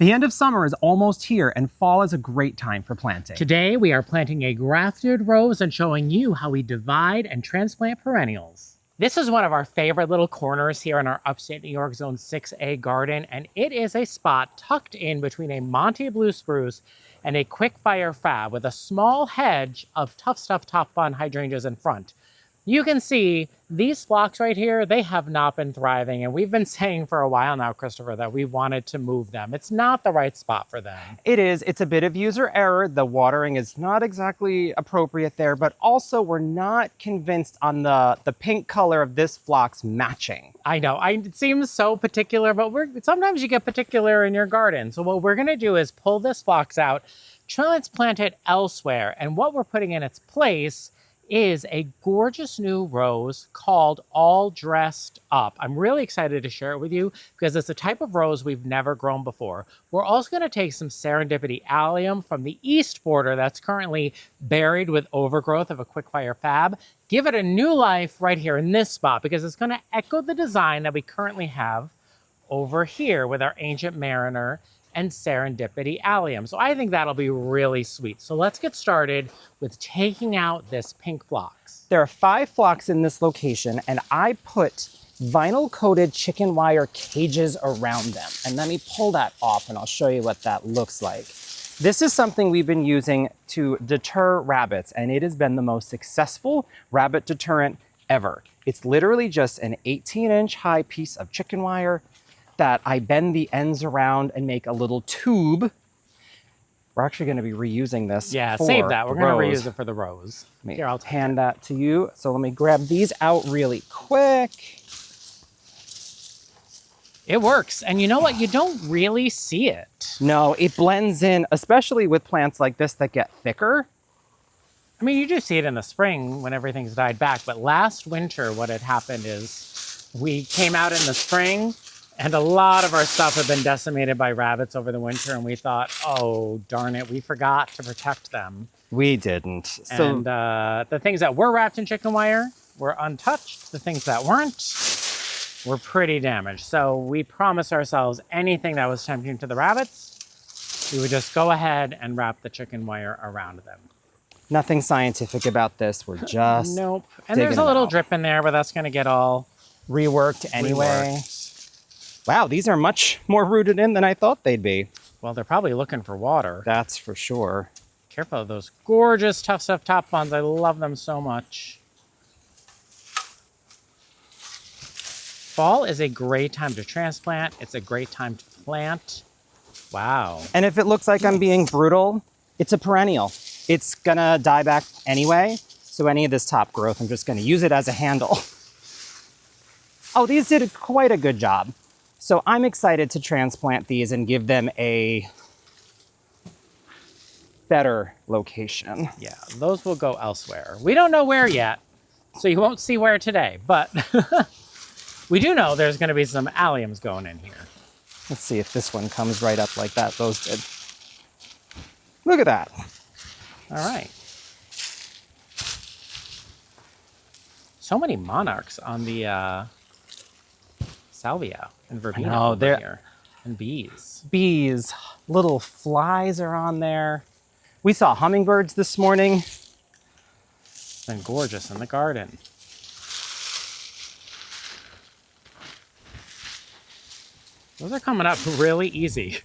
The end of summer is almost here and fall is a great time for planting. Today we are planting a grafted rose and showing you how we divide and transplant perennials. This is one of our favorite little corners here in our Upstate NY Zone 6A garden, and it is a spot tucked in between a MontyBlue Spruce and a quick Fire Fab with a small hedge of Tuff Stuff Top Fun hydrangeas in front. You can see these phlox right here, they have not been thriving, and we've been saying for a while now, Christopher, that we wanted to move them. It's not the right spot for them. It is. It's a bit of user error. The watering is not exactly appropriate there, but also we're not convinced on the pink color of this phlox matching. I know, it seems so particular, but sometimes you get particular in your garden. So what we're gonna do is pull this phlox out, transplant it elsewhere, and what we're putting in its place is a gorgeous new rose called All Dressed Up. I'm really excited to share it with you because it's a type of rose we've never grown before. We're also going to take some Serendipity allium from the east border that's currently buried with overgrowth of a quick Fire Fab, give it a new life right here in this spot because it's going to echo the design that we currently have over here with our Ancient Mariner and Serendipity allium. So I think that'll be really sweet. So let's get started with taking out this pink phlox. There are 5 phlox in this location, and I put vinyl coated chicken wire cages around them. And let me pull that off and I'll show you what that looks like. This is something we've been using to deter rabbits, and it has been the most successful rabbit deterrent ever. It's literally just an 18-inch high piece of chicken wire that I bend the ends around and make a little tube. We're actually going to be reusing this. Yeah, for save that. We're the going to rose. reuse it for the rose. Here, I'll hand that to you. So let me grab these out really quick. It works. And you know what? You don't really see it. No, it blends in, especially with plants like this that get thicker. I mean, you do see it in the spring when everything's died back. But last winter, what had happened is we came out in the spring and a lot of our stuff had been decimated by rabbits over the winter. And we thought, oh, darn it, we forgot to protect them. We didn't. And the things that were wrapped in chicken wire were untouched. The things that weren't were pretty damaged. So we promised ourselves anything that was tempting to the rabbits, we would just go ahead and wrap the chicken wire around them. Nothing scientific about this. We're just Nope. And there's a little drip in there, but that's going to get all reworked anyway. Wow, these are much more rooted in than I thought they'd be. Well, they're probably looking for water. That's for sure. Careful of those gorgeous Tuff Stuff Top Funs. I love them so much. Fall is a great time to transplant. It's a great time to plant. Wow. And if it looks like I'm being brutal, it's a perennial. It's gonna die back anyway. So any of this top growth, I'm just gonna use it as a handle. Oh, these did quite a good job. So I'm excited to transplant these and give them a better location. Yeah, those will go elsewhere. We don't know where yet, so you won't see where today, but we do know there's going to be some alliums going in here. Let's see if this one comes right up like that. Those did. Look at that. All right. So many monarchs on the salvia and verbena over here. And bees. Bees. Little flies are on there. We saw hummingbirds this morning. It's been gorgeous in the garden. Those are coming up really easy.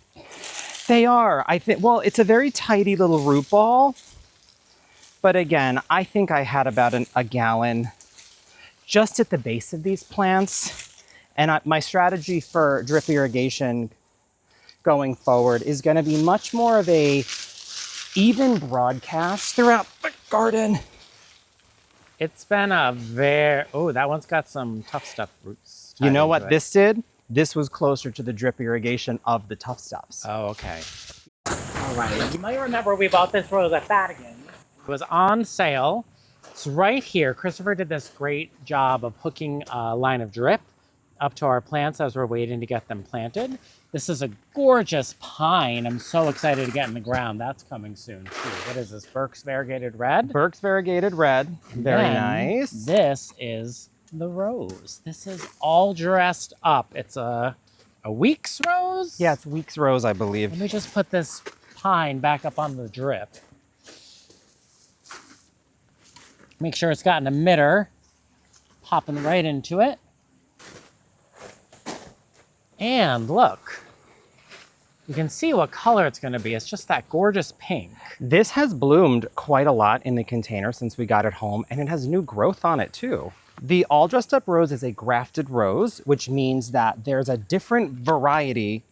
They are. I think, well, it's a very tidy little root ball. But again, I think I had about a gallon just at the base of these plants. And my strategy for drip irrigation going forward is going to be much more of a even broadcast throughout the garden. It's been a very, oh, that one's got some Tuff Stuff roots. You know what this did? This was closer to the drip irrigation of the Tuff Stuffs. Oh, okay. All right, you might remember we bought this rose at Fadigan. It was on sale. It's right here. Christopher did this great job of hooking a line of drip up to our plants as we're waiting to get them planted. This is a gorgeous pine. I'm so excited to get in the ground. That's coming soon too. What is this? Burke's Variegated Red? Burke's Variegated Red. Very nice. This is the rose. This is All Dressed Up. It's a a week's rose? Yeah, it's week's rose, I believe. Let me just put this pine back up on the drip. Make sure it's got an emitter popping right into it. And look, you can see what color it's going to be. It's just that gorgeous pink. This has bloomed quite a lot in the container since we got it home, and it has new growth on it too. The all dressed up rose is a grafted rose, which means that there's a different variety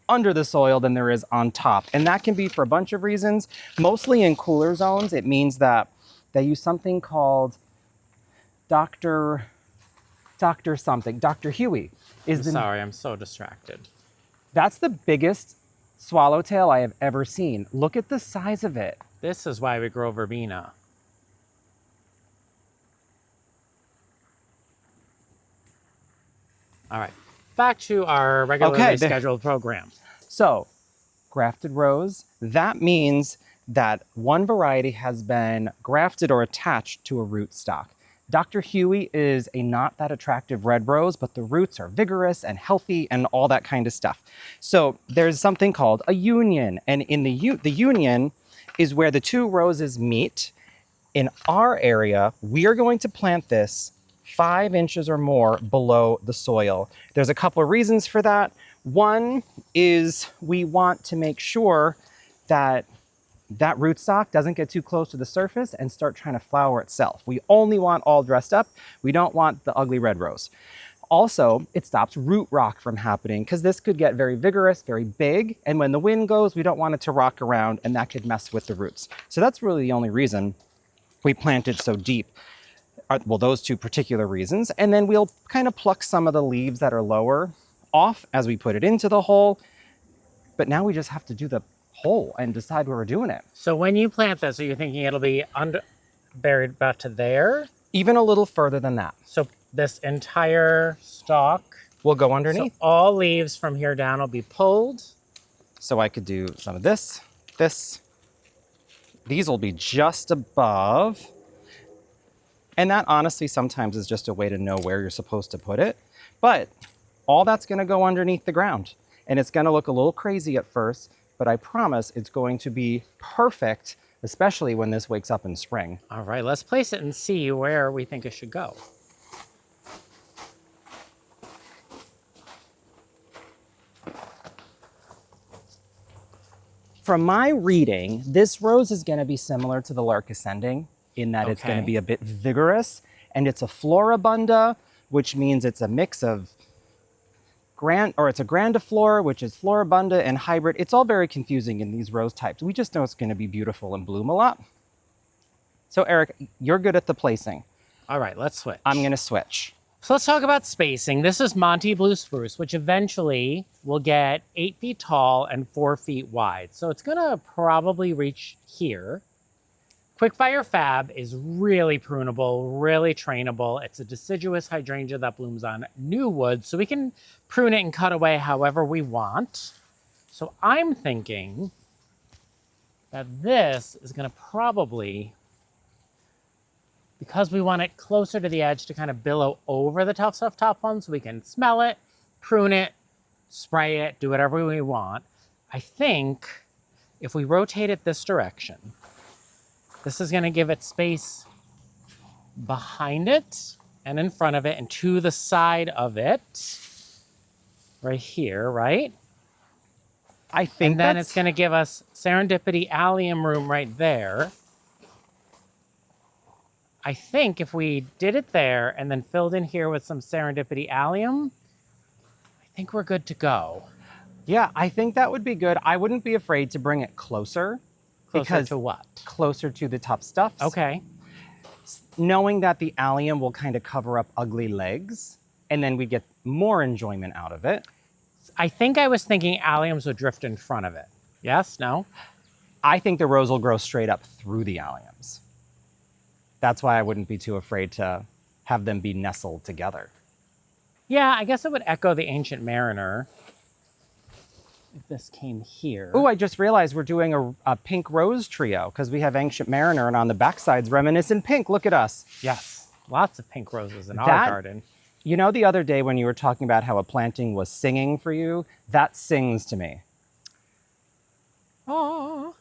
under the soil than there is on top. And that can be for a bunch of reasons. Mostly in cooler zones, it means that they use something called Dr. something. Dr. Huey is Sorry, I'm so distracted. That's the biggest swallowtail I have ever seen. Look at the size of it. This is why we grow verbena. All right, back to our regularly scheduled program. So, grafted rose, that means that one variety has been grafted or attached to a rootstock. Dr. Huey is a not that attractive red rose, but the roots are vigorous and healthy and all that kind of stuff. So there's something called a union, and in the union is where the two roses meet. In our area, we are going to plant this 5 inches or more below the soil. There's a couple of reasons for that. One is we want to make sure that that rootstock doesn't get too close to the surface and start trying to flower itself. We only want all dressed up. We don't want the ugly red rose. Also, it stops root rot from happening because this could get very vigorous, very big. And when the wind goes, we don't want it to rock around and that could mess with the roots. So that's really the only reason we planted so deep. Well, those two particular reasons. And then we'll kind of pluck some of the leaves that are lower off as we put it into the hole. But now we just have to do the hole and decide where we're doing it. So when you plant this, are you thinking it'll be buried about to there? Even a little further than that. So this entire stalk will go underneath. So all leaves from here down will be pulled. So I could do some of this. These will be just above. And that honestly sometimes is just a way to know where you're supposed to put it. But all that's going to go underneath the ground. And it's going to look a little crazy at first, but I promise it's going to be perfect, especially when this wakes up in spring. All right, let's place it and see where we think it should go. From my reading, this rose is going to be similar to the Lark Ascending in that it's going to be a bit vigorous, and it's a floribunda, which means it's a mix of it's a grandiflora, which is floribunda and hybrid. It's all very confusing in these rose types. We just know it's going to be beautiful and bloom a lot. So Eric, you're good at the placing. All right, let's switch. I'm going to switch. So let's talk about spacing. This is MontyBlue Spruce, which eventually will get 8 feet tall and 4 feet wide. So it's going to probably reach here. Fire Fab is really prunable, really trainable. It's a deciduous hydrangea that blooms on new wood, so we can prune it and cut away however we want. So I'm thinking that this is going to probably, because we want it closer to the edge to kind of billow over the Tuff Stuff Top Fun so we can smell it, prune it, spray it, do whatever we want. I think if we rotate it this direction, this is going to give it space behind it and in front of it and to the side of it. Right here, right? I think and then it's going to give us Serendipity allium room right there. I think if we did it there and then filled in here with some Serendipity allium, I think we're good to go. Yeah, I think that would be good. I wouldn't be afraid to bring it closer. Closer to what? Closer to the Tuff Stuffs. Okay. Knowing that the allium will kind of cover up ugly legs, and then we get more enjoyment out of it. I think I was thinking alliums would drift in front of it. Yes? No? I think the rose will grow straight up through the alliums. That's why I wouldn't be too afraid to have them be nestled together. Yeah, I guess it would echo the Ancient Mariner if this came here. Oh, I just realized we're doing a pink rose trio because we have Ancient Mariner, and on the backside's reminiscent pink. Look at us. Yes, lots of pink roses in our garden. You know, the other day when you were talking about how a planting was singing for you, that sings to me. Oh,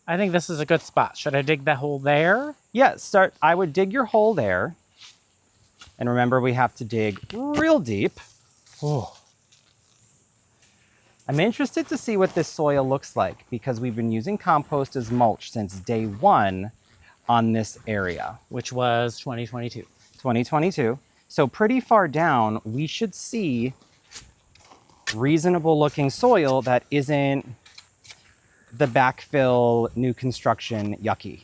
I think this is a good spot. Should I dig that hole there? Yeah, I would dig your hole there. And remember, we have to dig real deep. Oh, I'm interested to see what this soil looks like because we've been using compost as mulch since day one on this area. which was 2022. 2022. So pretty far down, we should see reasonable looking soil that isn't the backfill, new construction yucky.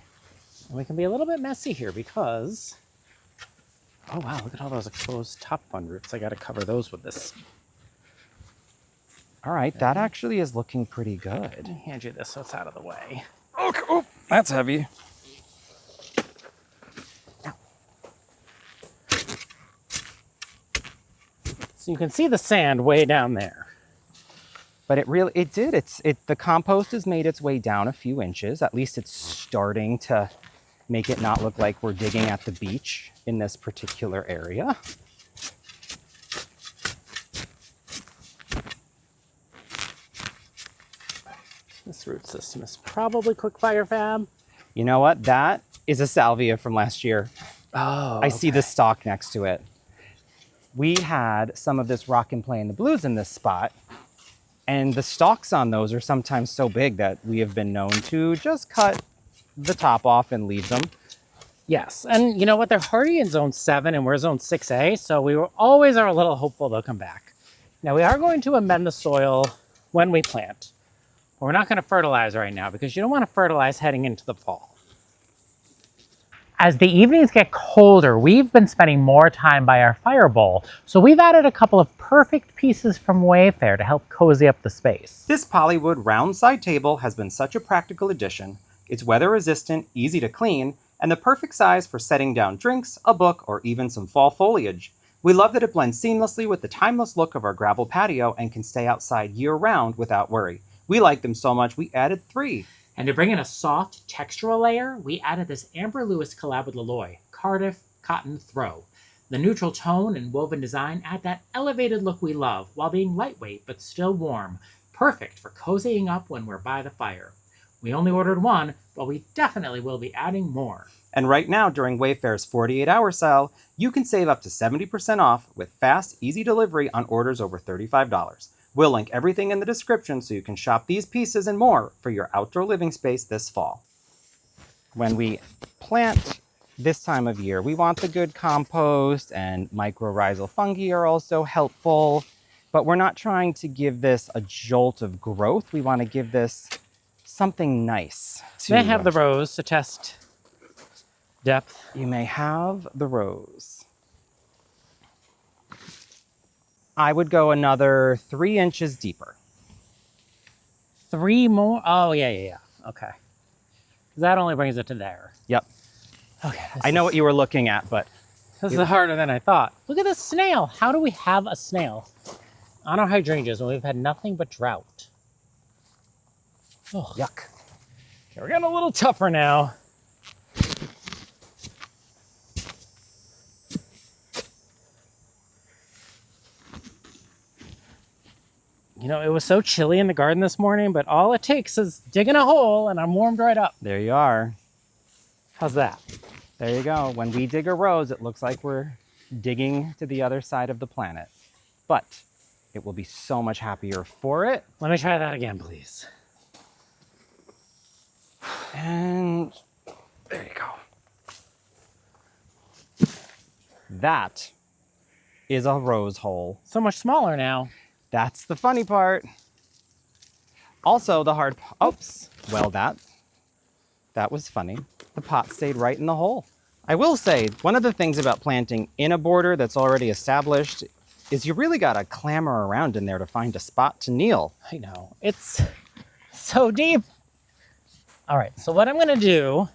And we can be a little bit messy here because, oh wow, look at all those exposed Top Fun roots. I got to cover those with this. All right, that actually is looking pretty good. Let me hand you this so it's out of the way. Okay, oh, that's heavy. So you can see the sand way down there. But the compost has made its way down a few inches. At least it's starting to make it not look like we're digging at the beach in this particular area. This root system is probably quick Fire Fab. You know what? That is a salvia from last year. Oh, I see the stalk next to it. We had some of this rock and play in the blues in this spot, and the stalks on those are sometimes so big that we have been known to just cut the top off and leave them. Yes, and you know what? They're hardy in zone 7 and we're zone 6A, so we always are a little hopeful they'll come back. Now we are going to amend the soil when we plant. But we're not going to fertilize right now because you don't want to fertilize heading into the fall. As the evenings get colder, we've been spending more time by our fire bowl, so we've added a couple of perfect pieces from Wayfair to help cozy up the space. This Polywood round side table has been such a practical addition. It's weather resistant, easy to clean, and the perfect size for setting down drinks, a book, or even some fall foliage. We love that it blends seamlessly with the timeless look of our gravel patio and can stay outside year-round without worry. We like them so much we added 3. And to bring in a soft textural layer, we added this Amber Lewis collab with Loloi Cardiff Cotton Throw. The neutral tone and woven design add that elevated look we love while being lightweight but still warm. Perfect for cozying up when we're by the fire. We only ordered 1, but we definitely will be adding more. And right now, during Wayfair's 48-hour sale, you can save up to 70% off with fast, easy delivery on orders over $35. We'll link everything in the description so you can shop these pieces and more for your outdoor living space this fall. When we plant this time of year, we want the good compost, and mycorrhizal fungi are also helpful, but we're not trying to give this a jolt of growth. We want to give this something nice. May have the rows to test depth. You may have the rows. I would go another 3 inches deeper. 3 more? Oh, yeah. Okay. That only brings it to there. Yep. Okay. I know what you were looking at, but This is harder than I thought. Look at this snail. How do we have a snail on our hydrangeas when we've had nothing but drought? Oh, yuck. okay, we're getting a little tougher now. You know, it was so chilly in the garden this morning, but all it takes is digging a hole and I'm warmed right up. There you are. How's that? There you go. When we dig a rose, it looks like we're digging to the other side of the planet. But it will be so much happier for it. Let me try that again, please. And there you go. That is a rose hole. So much smaller now. That's the funny part. Also, the hard, oops, well, that was funny. The pot stayed right in the hole. I will say, one of the things about planting in a border that's already established is you really gotta clamber around in there to find a spot to kneel. I know, it's so deep. All right, so what I'm gonna do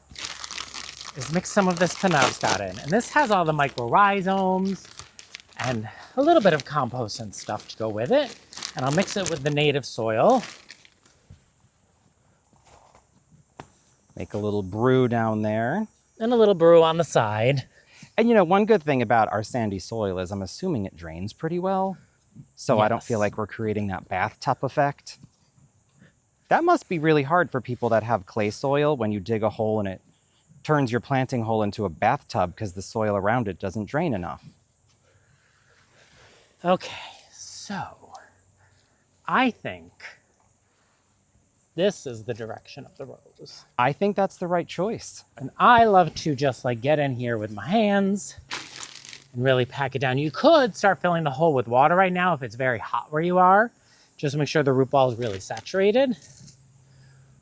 is mix some of this penobscot in. And this has all the mycorrhizomes and a little bit of compost and stuff to go with it. And I'll mix it with the native soil. Make a little brew down there. And a little brew on the side. And you know, one good thing about our sandy soil is I'm assuming it drains pretty well. So I don't feel Yes. like we're creating that bathtub effect. That must be really hard for people that have clay soil when you dig a hole and it turns your planting hole into a bathtub because the soil around it doesn't drain enough. Okay, so I think this is the direction of the rose. I think that's the right choice. And I love to just like get in here with my hands and really pack it down. You could start filling the hole with water right now if it's very hot where you are. Just make sure the root ball is really saturated.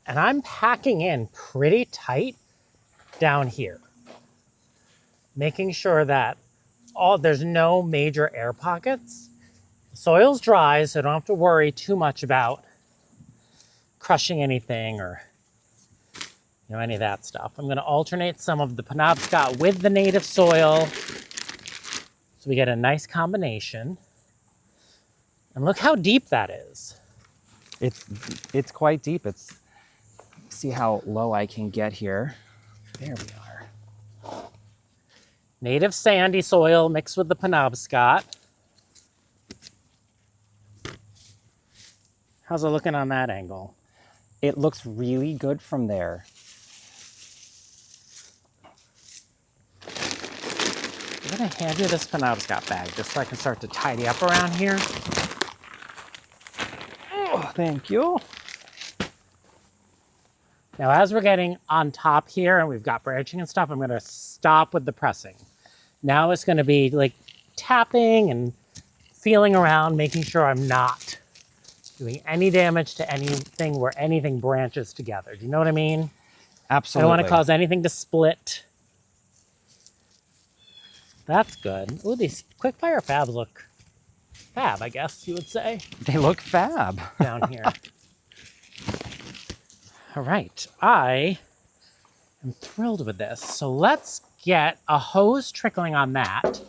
And I'm packing in pretty tight down here, making sure that there's no major air pockets. The soil's dry, so I don't have to worry too much about crushing anything or any of that stuff. I'm going to alternate some of the Penobscot with the native soil so we get a nice combination. And look how deep that is. It's quite deep. See how low I can get here. There we are. Native sandy soil mixed with the Penobscot. How's it looking on that angle? It looks really good from there. I'm gonna hand you this Penobscot bag just so I can start to tidy up around here. Oh, thank you. Now, as we're getting on top here and we've got branching and stuff, I'm gonna stop with the pressing. Now it's gonna be like tapping and feeling around, making sure I'm not doing any damage to anything where anything branches together. Do you know what I mean? Absolutely. I don't want to cause anything to split. That's good. Ooh, these quick fire fabs look fab, I guess you would say. They look fab. Down here. All right, I am thrilled with this. So let's get a hose trickling on that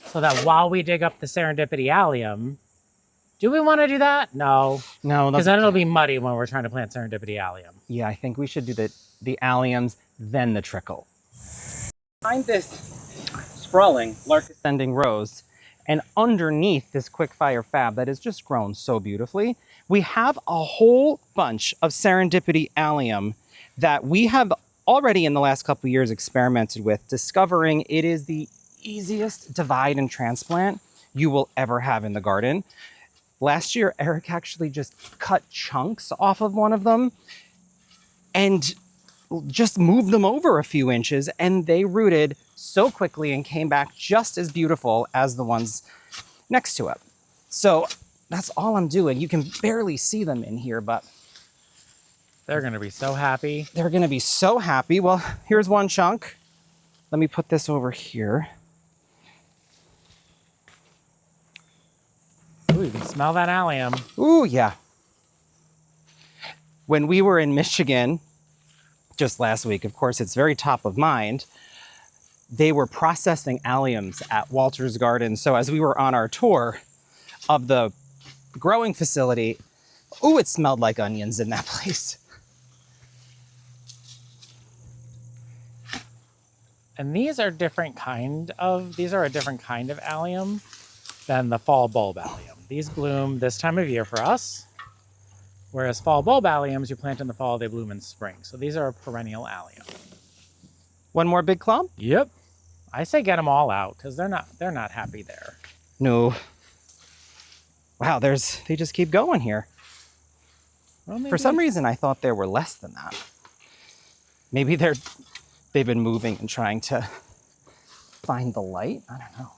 so that while we dig up the Serendipity allium, do we want to do that? No. No. Because then it'll be muddy when we're trying to plant Serendipity allium. Yeah, I think we should do the alliums, then the trickle. Find this sprawling lark ascending rose, and underneath this quick fire fab that has just grown so beautifully, we have a whole bunch of Serendipity allium that we have already in the last couple of years experimented with, discovering it is the easiest divide and transplant you will ever have in the garden. Last year, Eric actually just cut chunks off of one of them and just moved them over a few inches, and they rooted so quickly and came back just as beautiful as the ones next to it. So that's all I'm doing. You can barely see them in here, but they're gonna be so happy. They're gonna be so happy. Well, here's one chunk. Let me put this over here. Ooh, you can smell that allium. Ooh, yeah. When we were in Michigan, just last week, of course, it's very top of mind, they were processing alliums at Walter's Garden. So as we were on our tour of the growing facility, ooh, it smelled like onions in that place. And these are a different kind of allium than the fall bulb allium. These bloom this time of year for us, whereas fall bulb alliums you plant in the fall, they bloom in spring. So these are a perennial allium. One more big clump? Yep. I say get them all out because they're not happy there. No. Wow, they just keep going here. Well, maybe For some reason, I thought there were less than that. Maybe they've been moving and trying to find the light. I don't know.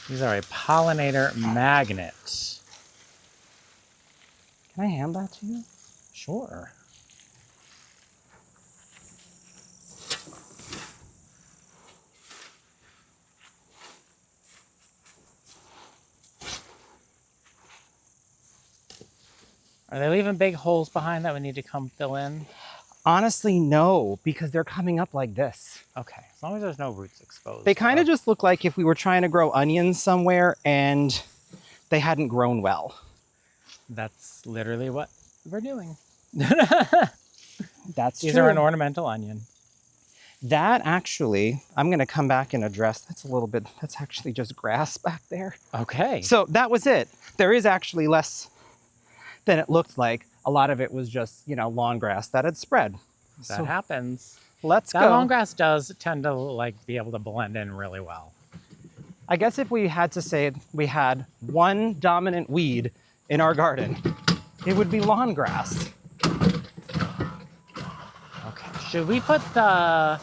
These are a pollinator magnet. Can I hand that to you? Sure. Are they leaving big holes behind that we need to come fill in? Honestly, no, because they're coming up like this. Okay, as long as there's no roots exposed. They kind of just look like if we were trying to grow onions somewhere and they hadn't grown well. That's literally what we're doing. That's These true. are an ornamental onion. That actually, I'm going to come back and address, that's actually just grass back there. Okay. So that was it. There is actually less than it looked like. A lot of it was just, lawn grass that had spread. That So happens. let's That go. long grass does tend to be able to blend in really well. I guess if we had to say we had one dominant weed in our garden, it would be lawn grass. Okay. Should we put the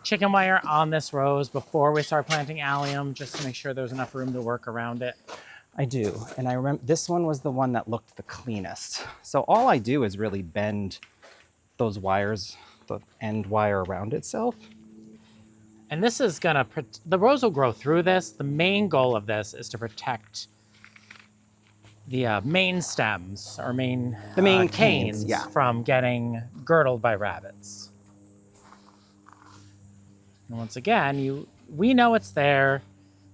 chicken wire on this rose before we start planting allium, just to make sure there's enough room to work around it? I do, and I remember this one was the one that looked the cleanest. So all I do is really bend those wires, the end wire around itself. And this is the rose will grow through this. The main goal of this is to protect the main stems or the main canes from getting girdled by rabbits. And once again, we know it's there,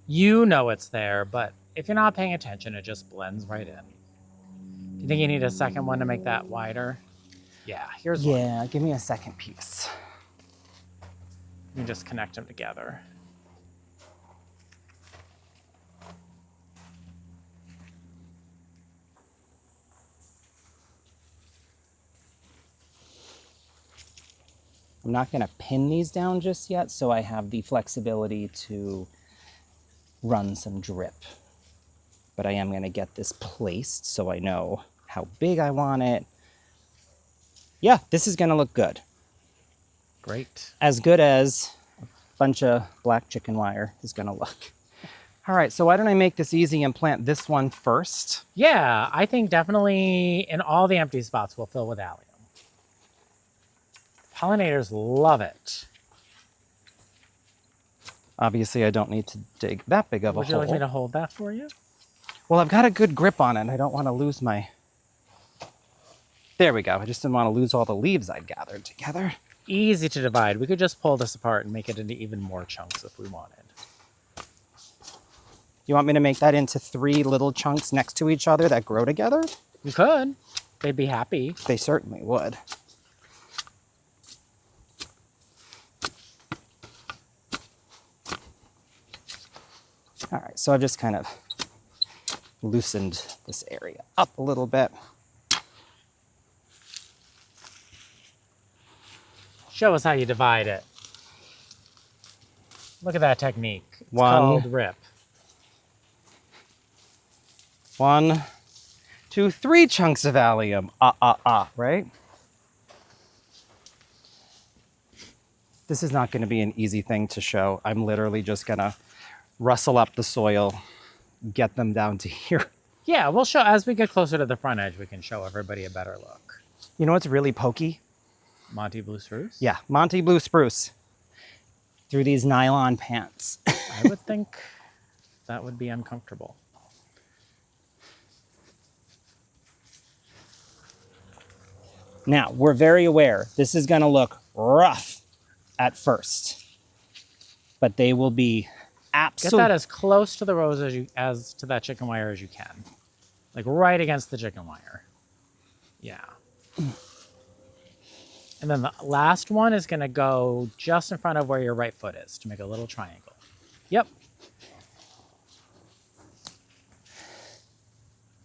you know it's there, but if you're not paying attention, it just blends right in. Do you think you need a second one to make that wider? Yeah, here's one. Yeah, give me a second piece. You can just connect them together. I'm not going to pin these down just yet, so I have the flexibility to run some drip. But I am going to get this placed so I know how big I want it. Yeah, this is going to look good. Great. As good as a bunch of black chicken wire is going to look. All right, so why don't I make this easy and plant this one first? Yeah, I think definitely in all the empty spots we'll fill with allium. Pollinators love it. Obviously, I don't need to dig that big of a hole. Would you like me to hold that for you? Well, I've got a good grip on it. I don't want to lose my... There we go. I just didn't want to lose all the leaves I'd gathered together. Easy to divide. We could just pull this apart and make it into even more chunks if we wanted. You want me to make that into 3 little chunks next to each other that grow together? You could. They'd be happy. They certainly would. All right, so I've just kind of loosened this area up a little bit. Show us how you divide it. Look at that technique. It's 1, called rip. 1, 2, 3 chunks of allium. Right? This is not going to be an easy thing to show. I'm literally just going to rustle up the soil, get them down to here. Yeah, we'll show, as we get closer to the front edge, we can show everybody a better look. You know what's really pokey? MontyBlue Spruce? Yeah, MontyBlue Spruce. Through these nylon pants. I would think that would be uncomfortable. Now, we're very aware this is going to look rough at first, but they will be Get that as close to the rose as to that chicken wire as you can. Like right against the chicken wire. Yeah. And then the last one is going to go just in front of where your right foot is to make a little triangle. Yep.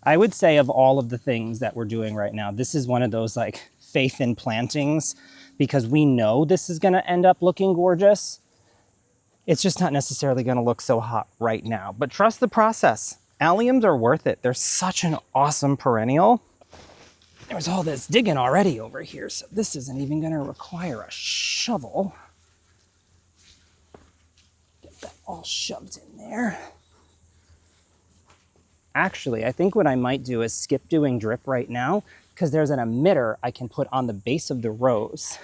I would say of all of the things that we're doing right now, this is one of those like faith in plantings because we know this is going to end up looking gorgeous. It's just not necessarily going to look so hot right now, but trust the process. Alliums are worth it. They're such an awesome perennial. There's all this digging already over here, so this isn't even going to require a shovel. Get that all shoved in there. Actually, I think what I might do is skip doing drip right now because there's an emitter I can put on the base of the rose.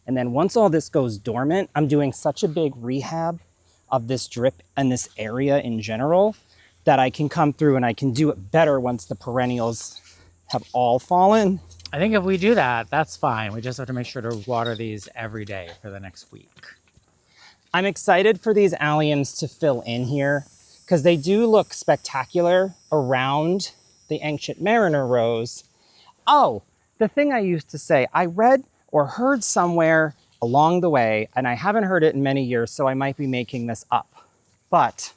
And then once all this goes dormant, I'm doing such a big rehab of this drip and this area in general that I can come through and I can do it better once the perennials have all fallen. I think if we do that, that's fine. We just have to make sure to water these every day for the next week. I'm excited for these alliums to fill in here because they do look spectacular around the Ancient Mariner rose. Oh, the thing I used to say, I read or heard somewhere along the way, and I haven't heard it in many years, so I might be making this up. But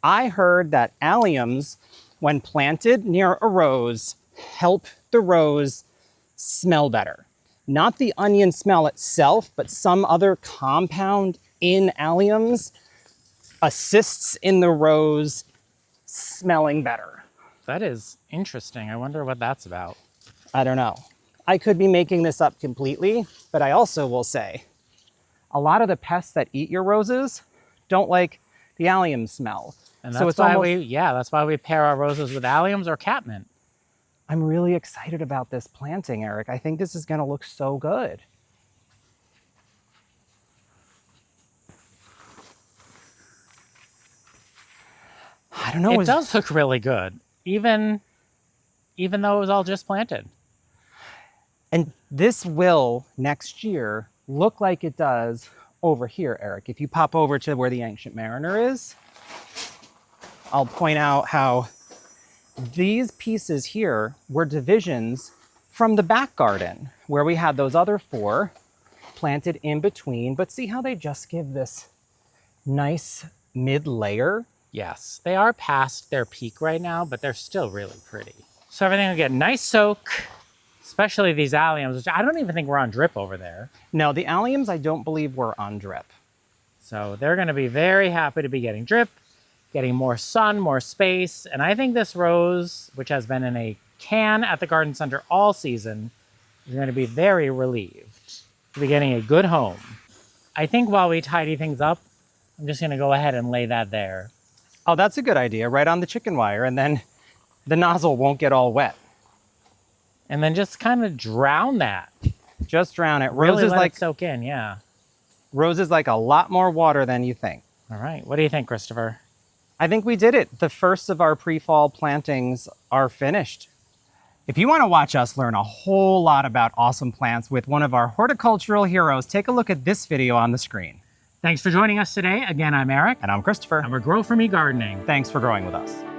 I heard that alliums, when planted near a rose, help the rose smell better. Not the onion smell itself, but some other compound in alliums assists in the rose smelling better. That is interesting. I wonder what that's about. I don't know. I could be making this up completely, but I also will say a lot of the pests that eat your roses don't like the allium smell. And that's that's why we pair our roses with alliums or catmint. I'm really excited about this planting, Eric. I think this is going to look so good. I don't know. It does look really good, even though it was all just planted. And this will, next year, look like it does over here, Eric. If you pop over to where the Ancient Mariner is, I'll point out how these pieces here were divisions from the back garden, where we had those other 4 planted in between. But see how they just give this nice mid-layer? Yes, they are past their peak right now, but they're still really pretty. So everything will get nice soak, especially these alliums, which I don't even think were on drip over there. No, the alliums I don't believe were on drip. So they're going to be very happy to be getting drip, getting more sun, more space. And I think this rose, which has been in a can at the garden center all season, is going to be very relieved to be getting a good home. I think while we tidy things up, I'm just going to go ahead and lay that there. Oh, that's a good idea, right on the chicken wire, and then the nozzle won't get all wet. And then just kind of drown that. Just drown it. Really let it soak in, yeah. Roses like a lot more water than you think. All right, what do you think, Christopher? I think we did it. The first of our pre-fall plantings are finished. If you want to watch us learn a whole lot about awesome plants with one of our horticultural heroes, take a look at this video on the screen. Thanks for joining us today. Again, I'm Eric. And I'm Christopher. And we're Grow For Me Gardening. Thanks for growing with us.